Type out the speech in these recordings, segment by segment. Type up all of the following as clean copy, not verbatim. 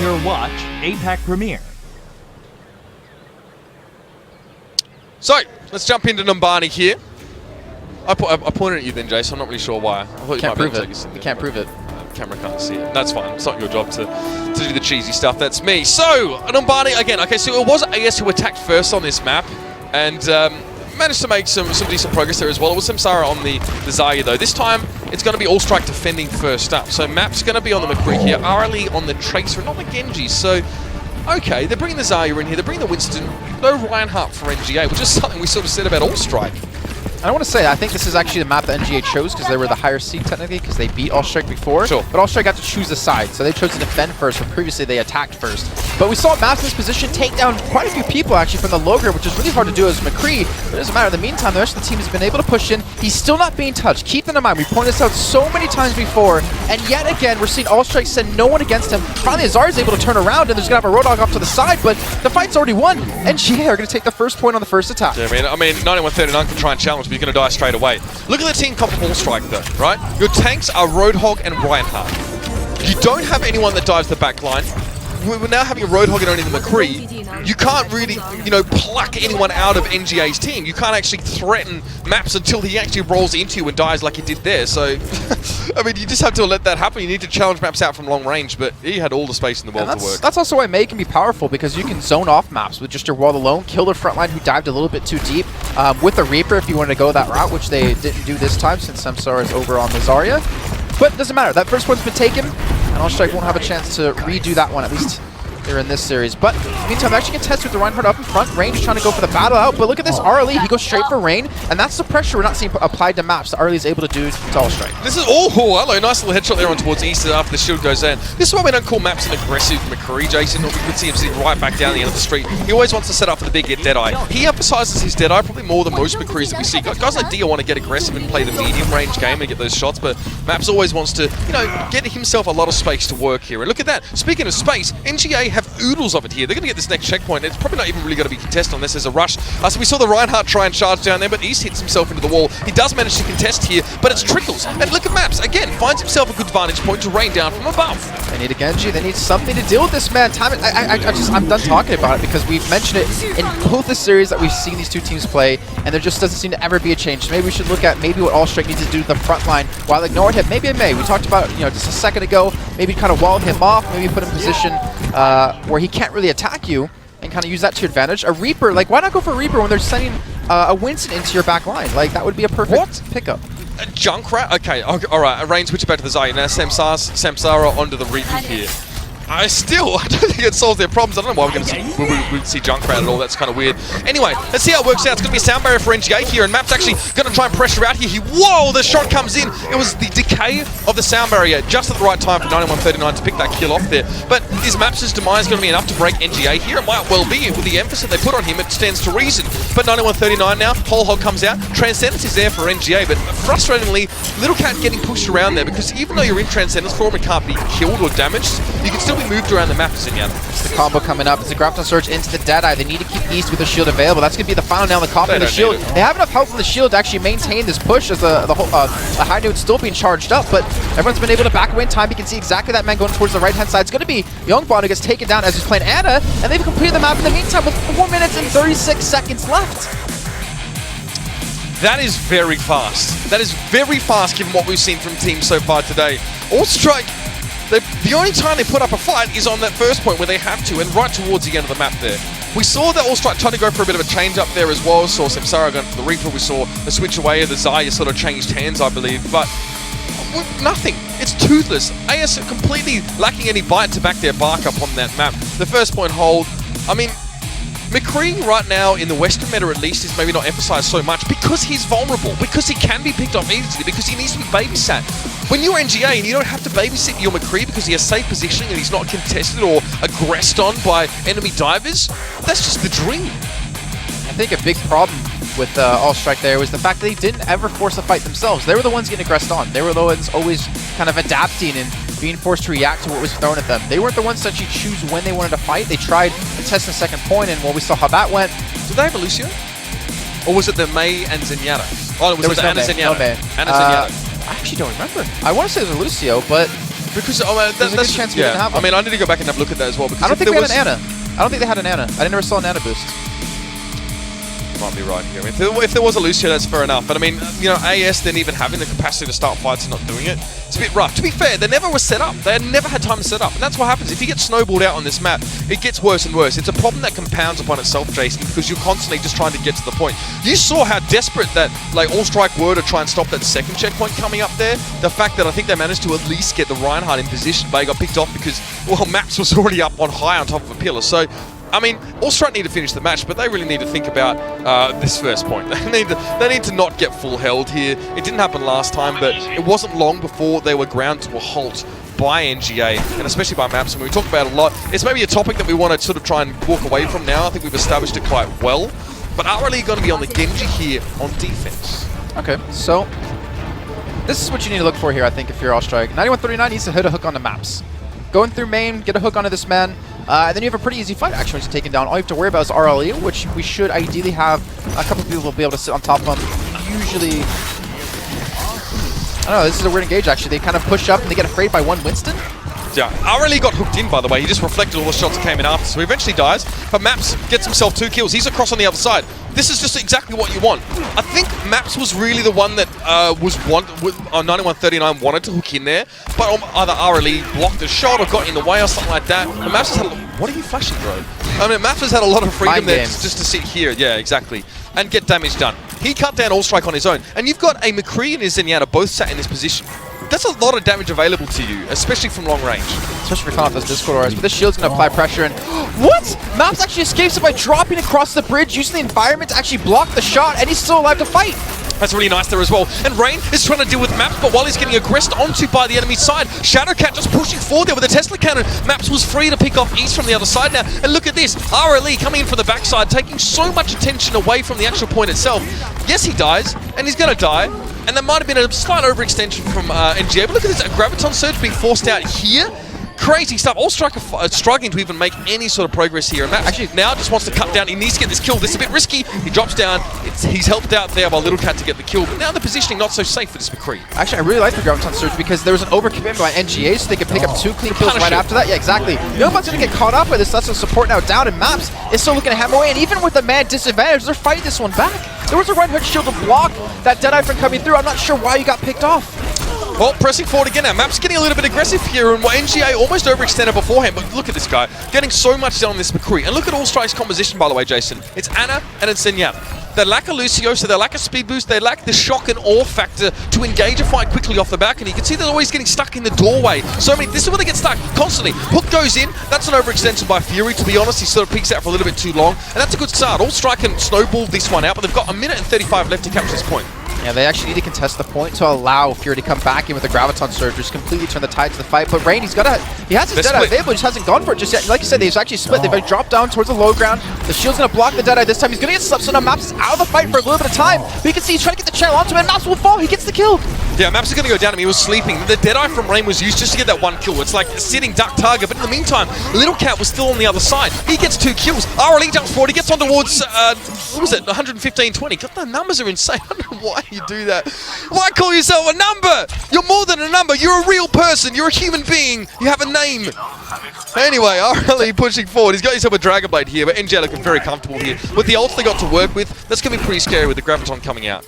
Overwatch APAC premiere. So, let's jump into Numbani here. I pointed at you then, Jason. I'm not really sure why. I thought Can't prove it. You can't prove it. Camera can't see it. That's fine. It's not your job to do the cheesy stuff. That's me. So, Numbani again. Okay, so it was AS who attacked first on this map, and managed to make some decent progress there as well. It was Samsara on the Zarya though. This time, it's going to be Allstrike defending first up. So map's going to be on the McCree here. Arlie on the Tracer, not the Genji. So, okay, they're bringing the Zarya in here. They're bringing the Winston. No Reinhardt for NGA, which is something we sort of said about Allstrike. I want to say, I think this is actually the map that NGA chose because they were the higher seed technically because they beat Allstrike before. Sure. But Allstrike got to choose a side, so they chose to defend first, where previously they attacked first. But we saw Maps in this position take down quite a few people actually from the Logar, which is really hard to do as McCree. But it doesn't matter. In the meantime, the rest of the team has been able to push in. He's still not being touched. Keep that in mind. We pointed this out so many times before, and yet again, we're seeing Allstrike send no one against him. Finally, Azar is able to turn around, and there's going to have a Roadhog off to the side, but the fight's already won. NGA are going to take the first point on the first attack. Yeah, I mean 9139 can try and challenge, but you're going to die straight away. Look at the team comp of Allstrike though, right? Your tanks are Roadhog and Reinhardt. You don't have anyone that dives the back line. We're now having a Roadhog and only the McCree. You can't really, pluck anyone out of NGA's team. You can't actually threaten Maps until he actually rolls into you and dies like he did there. So, I mean, you just have to let that happen. You need to challenge Maps out from long range, but he had all the space in the world to work. That's also why May can be powerful, because you can zone off Maps with just your wall alone, kill their front line who dived a little bit too deep. With the Reaper, if you wanted to go that route, which they didn't do this time since Samsara is over on the Zarya. But it doesn't matter. That first one's been taken, and Allstrike won't have a chance to redo that one, at least here in this series. But in the meantime, they're actually contested with the Reinhardt up in front. Range is trying to go for the battle out, but look at this Arlie. He goes straight for Rain, and that's the pressure we're not seeing applied to Maps that Arlie is able to do to Allstrike. This is, hello, nice little headshot there on towards East after the shield goes in. This is why we don't call Maps an aggressive McCree, Jason. We could see him sitting right back down the end of the street. He always wants to set up for the big get Deadeye. He emphasizes his Deadeye probably more than most McCrees that we see. Guys like Dia want to get aggressive and play the medium range game and get those shots, but Maps always wants to, get himself a lot of space to work here. And look at that. Speaking of space, NGA have oodles of it here. They're going to get this next checkpoint. It's probably not even really going to be contested unless there's a rush. So we saw the Reinhardt try and charge down there, but East hits himself into the wall. He does manage to contest here, but it's trickles. And look at Maps. Again, finds himself a good vantage point to rain down from above. They need a Genji. They need something to deal with this, man. I'm done talking about it because we've mentioned it in both the series that we've seen these two teams play, and there just doesn't seem to ever be a change. So maybe we should look at maybe what Allstrike needs to do to the front line while ignoring him. Maybe it may. We talked about, just a second ago, maybe kind of wall him off, maybe put him in position where he can't really attack you, and kind of use that to your advantage. A Reaper, why not go for a Reaper when they're sending a Winston into your back line? That would be a perfect pickup. A Junkrat? Okay, alright, Rain switch back to the Zarya. Now Samsara onto the Reaper here. I don't think it solves their problems. I don't know why we're going to see Junkrat at all. That's kind of weird. Anyway, let's see how it works out. It's going to be a sound barrier for NGA here, and Map's actually going to try and pressure out here. Whoa, the shot comes in. It was the decay of the sound barrier just at the right time for 9139 to pick that kill off there. But is Maps' demise going to be enough to break NGA here? It might well be. With the emphasis they put on him, it stands to reason. But 9139 now, Whole Hog comes out. Transcendence is there for NGA, but frustratingly, Little Cat getting pushed around there because even though you're in Transcendence form and can't be killed or damaged, you can still be moved around the map, Zenyatta. It's the combo coming up. It's the Grafton Surge into the Deadeye. They need to keep East with the shield available. That's going to be the final nail in the coffin of the shield. They have enough health in the shield to actually maintain this push as the high note's still being charged up, but everyone's been able to back away in time. You can see exactly that man going towards the right-hand side. It's going to be Youngbond who gets taken down as he's playing Ana, and they've completed the map in the meantime with 4 minutes and 36 seconds left. That is very fast. That is very fast given what we've seen from teams so far today. Allstrike, the only time they put up a fight is on that first point where they have to, and right towards the end of the map there. We saw that Allstrike trying to go for a bit of a change up there as well. Saw Samsara going for the Reaper. We saw the switch away. The Zarya sort of changed hands, I believe, but nothing. It's toothless. AS are completely lacking any bite to back their bark up on that map. The first point hold, I mean, McCree right now in the Western meta at least is maybe not emphasized so much because he's vulnerable, because he can be picked off easily, because he needs to be babysat. When you're NGA and you don't have to babysit your McCree because he has safe positioning and he's not contested or aggressed on by enemy divers, that's just the dream. I think a big problem with Allstrike there was the fact that they didn't ever force a fight themselves. They were the ones getting aggressed on. They were the ones always kind of adapting and being forced to react to what was thrown at them. They weren't the ones to actually choose when they wanted to fight. They tried to test the second point, and we saw how that went. Did they have a Lucio? Or was it the May and Zenyatta? Oh, it was no Ana Zenyatta. No May. Ana Zenyatta. I actually don't remember. I want to say it was a Lucio, but Because There's a good chance we didn't have I one. mean, I need to go back and have a look at that as well. Because I don't think there they had an Ana. I don't think they had an Ana. I never saw an Ana boost. Might be right here. I mean, if there was a Lucio, that's fair enough. But I mean, you know, AS then even having the capacity to start fights and not doing it, it's a bit rough. To be fair, they never were set up. They had never had time to set up. And that's what happens. If you get snowballed out on this map, it gets worse and worse. It's a problem that compounds upon itself, Jason, because you're constantly just trying to get to the point. You saw how desperate that, like, Allstrike were to try and stop that second checkpoint coming up there. The fact that I think they managed to at least get the Reinhardt in position, but he got picked off because, well, Maps was already up on high on top of a pillar. So, I mean, Allstrike need to finish the match, but they really need to think about this first point. They need to not get full held here. It didn't happen last time, but it wasn't long before they were ground to a halt by NGA, and especially by Maps. And we talk about it a lot. It's maybe a topic that we want to sort of try and walk away from now. I think we've established it quite well. But are really going to be on the Genji here on defense? Okay, so this is what you need to look for here, I think, if you're Allstrike. 9139 needs to hit a hook on the Maps. Going through main, get a hook onto this man. And then you have a pretty easy fight, actually, once you take him down. All you have to worry about is RLE, which we should ideally have a couple of people will be able to sit on top of him. Usually, I don't know, this is a weird engage, actually. They kind of push up and they get afraid by one Winston. Yeah, RLE got hooked in, by the way. He just reflected all the shots that came in after, so he eventually dies. But Maps gets himself 2 kills. He's across on the other side. This is just exactly what you want. I think Maps was really the one that 9139 wanted to hook in there, but either RLE blocked a shot or got in the way or something like that. And Maps has had what are you flashing, bro? I mean, Maps has had a lot of freedom Mind there games. just to sit here. Yeah, exactly. And get damage done. He cut down Allstrike on his own. And you've got a McCree and a Zenyatta both sat in this position. That's a lot of damage available to you, especially from long range. Especially for calling off those Discord auras. But this shield's going to apply pressure. And what? Maps actually escapes it by dropping across the bridge, using the environment to actually block the shot, and he's still alive to fight. That's really nice there as well. And Rain is trying to deal with Maps, but while he's getting aggressed onto by the enemy side, Shadowcat just pushing forward there with a Tesla cannon. Maps was free to pick off East from the other side now. And look at this, RLE coming in from the backside, taking so much attention away from the actual point itself. Yes, he dies, and he's going to die. And there might have been a slight overextension from NGA, but look at this, a Graviton Surge being forced out here. Crazy stuff. Allstrike are struggling to even make any sort of progress here. And Matt actually now just wants to cut down. He needs to get this kill. This is a bit risky. He drops down. He's helped out there by Little Cat to get the kill. But now the positioning not so safe for this McCree. Actually, I really like the Graviton Surge because there was an overcommitment by NGA, so they could pick up 2 clean kills right after that. Yeah, exactly. Nobody's going to get caught up with this. That's the support now down, and Maps is still looking to hammer away. And even with the man disadvantage, they're fighting this one back. There was a right hook shield to block that Deadeye from coming through. I'm not sure why you got picked off. Well, pressing forward again now. Maps getting a little bit aggressive here, and NGA almost overextended beforehand, but look at this guy, getting so much down on this McCree. And look at Allstrike's composition, by the way, Jason. It's Ana and it's Zenyatta. They lack a Lucio, so they lack a speed boost, they lack the shock and awe factor to engage a fight quickly off the back, and you can see they're always getting stuck in the doorway. So, I mean, this is where they get stuck, constantly. Hook goes in, that's an overextension by Fury, to be honest. He sort of peeks out for a little bit too long, and that's a good start. Allstrike can snowball this one out, but they've got 1 minute and 35 left to capture this point. Yeah, they actually need to contest the point to allow Fury to come back in with a Graviton Surge, just completely turn the tide to the fight. But Rain, he has his Deadeye available, he just hasn't gone for it just yet. Like you said, they've actually split. They've dropped down towards the low ground. The shield's going to block the Deadeye this time. He's going to get slept, so now Maps is out of the fight for a little bit of time. But you can see he's trying to get the channel onto him, and Maps will fall. He gets the kill. Yeah, Maps is going to go down him. He was sleeping. The Deadeye from Rain was used just to get that 1 kill. It's like a sitting duck target, but in the meantime, Little Cat was still on the other side. He gets 2 kills. RLE jumps forward. He gets on towards, what was it, 115-20. God, the numbers are insane. I don't know why you do that. Why call yourself a number? You're more than a number. You're a real person. You're a human being. You have a name. Anyway, RLE pushing forward. He's got himself a Dragon Blade here, but NJ looking very comfortable here. With the ults they got to work with, that's going to be pretty scary with the Graviton coming out.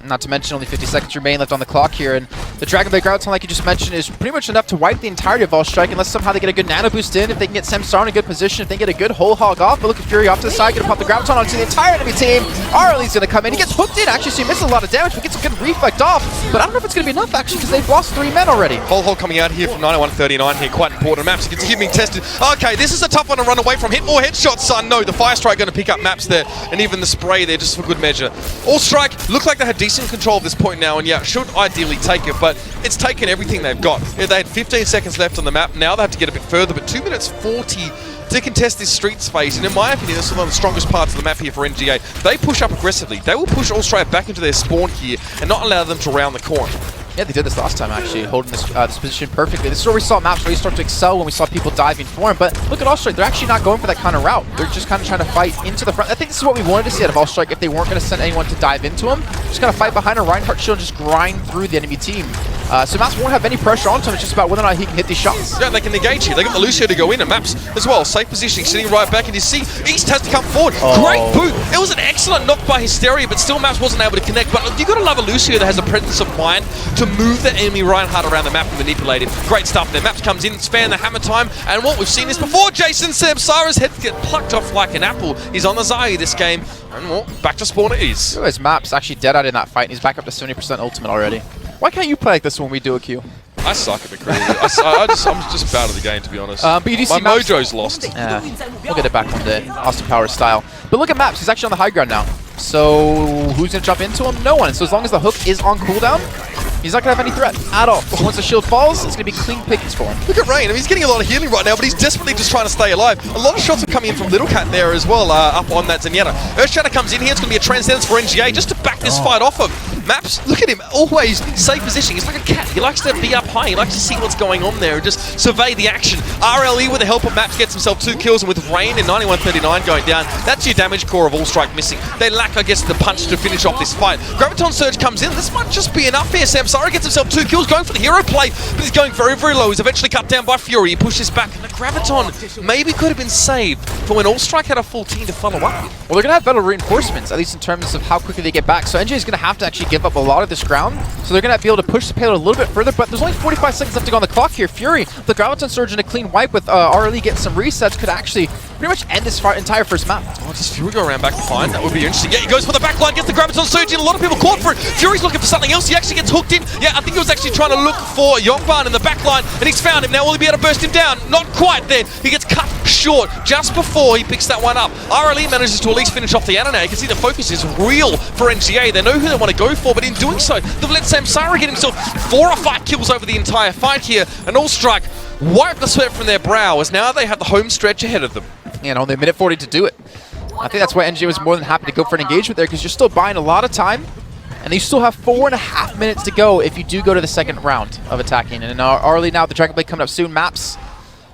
Not to mention only 50 seconds remain left on the clock here, and the Dragon Blade Graviton, like you just mentioned, is pretty much enough to wipe the entirety of Allstrike unless somehow they get a good nano boost in, if they can get Samstar in a good position, if they get a good whole hog off. But look at Fury off to the side, gonna pop the Graviton onto the entire enemy team. RLE's gonna come in, he gets hooked in actually, so he misses a lot of damage, but gets a good reflect off. But I don't know if it's gonna be enough actually, because they've lost 3 men already. Whole hog coming out here from 9139 here, quite important. Maps gets him being tested. Okay, this is a tough one to run away from. Hit more headshots, son. No, the Fire Strike gonna pick up Maps there, and even the spray there just for good measure. Allstrike looked like they had decent control of this point now, and yeah, should ideally take it, but it's taken everything they've got. They had 15 seconds left on the map. Now they have to get a bit further, but 2 minutes 40 to contest this street space, and in my opinion, this is one of the strongest parts of the map here for NGA. They push up aggressively. They will push Allstrike back into their spawn here and not allow them to round the corner. Yeah, they did this last time actually, holding this position perfectly. This is where we saw Maps really start to excel when we saw people diving for him. But look at Allstrike, they're actually not going for that kind of route. They're just kind of trying to fight into the front. I think this is what we wanted to see out of Allstrike if they weren't going to send anyone to dive into him. Just kind of fight behind a Reinhardt shield and just grind through the enemy team. So Maps won't have any pressure onto him. It's just about whether or not he can hit these shots. Yeah, they can engage here. They got the Lucio to go in, and Maps as well. Safe positioning, sitting right back in his seat. East has to come forward. Great boot. It was an excellent knock by Hysteria, but still Maps wasn't able to connect. But you got to love a Lucio that has a presence of mind to move the enemy Reinhardt around the map and manipulate him. Great stuff there. Maps comes in, span the hammer time, and what we've seen this before. Jason Samsara's head get plucked off like an apple. He's on the Zai this game, and well, back to spawn it is. Look at his Maps actually dead out in that fight, and he's back up to 70% ultimate already. Why can't you play like this when we do a queue? I suck at McCready. I'm just bad at the game, to be honest. But you do see my Maps, mojo's lost. Yeah, we'll get it back one day. Austin Powers style. But look at Maps. He's actually on the high ground now. So who's going to jump into him? No one. So as long as the hook is on cooldown, he's not going to have any threat at all. But once the shield falls, it's going to be clean pickings for him. Look at Rain. I mean, he's getting a lot of healing right now, but he's desperately just trying to stay alive. A lot of shots are coming in from Little Cat there as well, up on that Zenyatta. Earthshatter comes in here. It's going to be a transcendence for NGA just to back this fight off of. Maps, look at him, always safe positioning. He's like a cat. He likes to be up high. He likes to see what's going on there and just survey the action. RLE, with the help of Maps, gets himself 2 kills, and with Rain and 9139 going down, that's your damage core of Allstrike missing. They lack, I guess, the punch to finish off this fight. Graviton Surge comes in. This might just be enough here. Samsara gets himself 2 kills, going for the hero play, but he's going very, very low. He's eventually cut down by Fury. He pushes back, and the Graviton maybe could have been saved for when Allstrike had a full team to follow up. Well, they're going to have better reinforcements, at least in terms of how quickly they get back. So NJ is going to have to actually give up a lot of this ground. So they're going to be able to push the payload a little bit further, but there's only 45 seconds left to go on the clock here. Fury, the Graviton Surge and a clean wipe with RLE getting some resets could actually pretty much end this entire first map. Oh, does Fury go around back behind? That would be interesting. Yeah, he goes for the backline, gets the Graviton Surge in. A lot of people caught for it. Fury's looking for something else. He actually gets hooked in. Yeah, I think he was actually trying to look for Yongban in the backline, and he's found him. Now will he be able to burst him down? Not quite then. He gets cut short just before he picks that one up. RLE manages to at least finish off the Anna. You can see the focus is real for NGA. They know who they want to go for, but in doing so, they've let Samsara get himself 4 or 5 kills over the entire fight here, and Allstrike wipe the sweat from their brow as now they have the home stretch ahead of them. And only a minute 40 to do it. I think that's why NGA was more than happy to go for an engagement there, because you're still buying a lot of time, and you still have 4.5 minutes to go if you do go to the second round of attacking. And RLE now, the Dragon Blade coming up soon. Maps.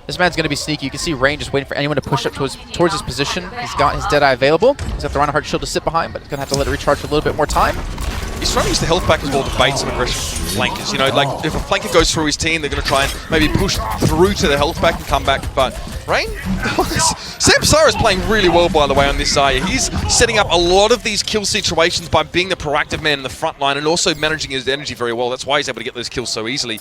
This man's going to be sneaky. You can see Rain just waiting for anyone to push up towards his position. He's got his Deadeye available. He's got the Reinhardt shield to sit behind, but he's going to have to let it recharge for a little bit more time. He's trying to use the health back as well to bait some aggression from flankers. You know, like if a flanker goes through his team, they're going to try and maybe push through to the health back and come back. But Rain, Samsara is playing really well, by the way, on this Zaya. He's setting up a lot of these kill situations by being the proactive man in the front line and also managing his energy very well. That's why he's able to get those kills so easily.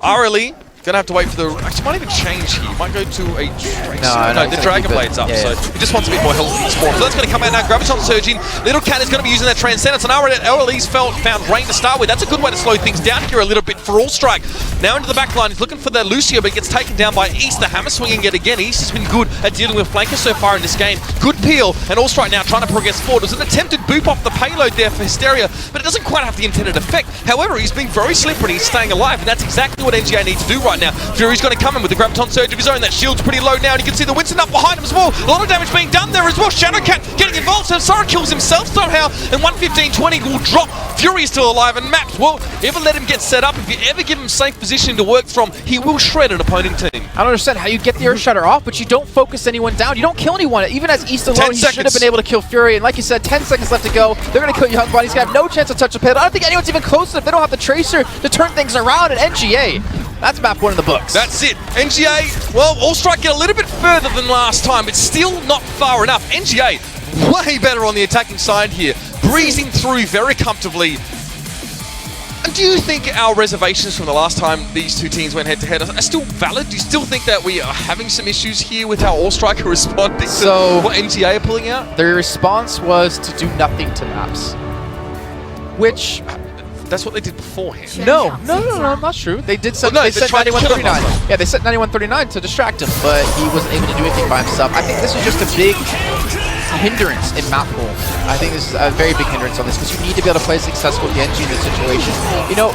RLE, gonna have to wait for the... Actually, might even change here. Might go to a... No, the Dragon Blade's up, so he just wants a bit more health in the spawn. So that's going to come out now. Graviton surging. Little Cat is going to be using that Transcendence, and RLE's found Rain to start with. That's a good way to slow things down here a little bit for Allstrike. Now into the back line. He's looking for the Lucio, but gets taken down by East. The hammer swinging yet again. East has been good at dealing with flankers so far in this game. Good peel, and Allstrike now trying to progress forward. It was an attempted boop off the payload there for Hysteria, but it doesn't quite have the intended effect. However, he's being very slippery. He's staying alive, and that's exactly what NGA need to do right now. Fury's going to come in with the Graviton Surge of his own. That shield's pretty low now, and you can see the Winston up behind him as well. A lot of damage being done there as well. Shadowcat getting involved, so Sora kills himself somehow, and 115-20 will drop. Fury is still alive, and Maps, well, ever let him get set up, if you ever give him safe positioning to work from, he will shred an opposing team. I don't understand how you get the Earthshatter off, but you don't focus anyone down. You don't kill anyone. Even as East alone, he should have been able to kill Fury, and like you said, 10 seconds left to go. They're going to kill Youngblood. He's going to have no chance to touch the payload. I don't think anyone's even close enough. They don't have the Tracer to turn things around at NGA. That's map 1 in the books. That's it. NGA, well, Allstrike get a little bit further than last time, but still not far enough. NGA, way better on the attacking side here, breezing through very comfortably. And do you think our reservations from the last time these two teams went head-to-head are still valid? Do you still think that we are having some issues here with how Allstrike are responding to what NGA are pulling out? Their response was to do nothing to Maps, which... That's what they did beforehand. No, not true. They did set, they set 9139. Yeah, they set 9139 to distract him, but he wasn't able to do anything by himself. I think this is just a big hindrance in map pool. I think this is a very big hindrance on this, because you need to be able to play successful Genji in this situation. You know,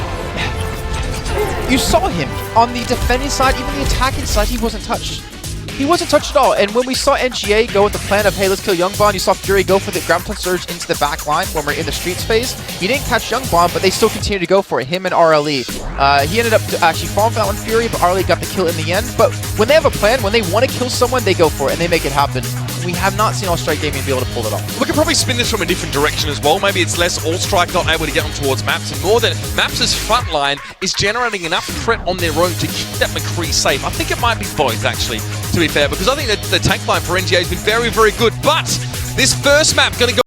you saw him on the defending side, even the attacking side, he wasn't touched. He wasn't touched at all, and when we saw NGA go with the plan of, hey, let's kill Youngblood, you saw Fury go for the Graviton Surge into the back line when we're in the streets phase. He didn't catch Youngblood, but they still continued to go for it, him and RLE. He ended up actually falling for that one, Fury, but RLE got the kill in the end. But when they have a plan, when they want to kill someone, they go for it, and they make it happen. we have not seen Allstrike Gaming be able to pull it off. We could probably spin this from a different direction as well. Maybe it's less Allstrike not able to get on towards Maps, and more that Maps' front line is generating enough threat on their own to keep that McCree safe. I think it might be both, actually, to be fair, because I think that the tank line for NGA has been very, very good. But this first map going to go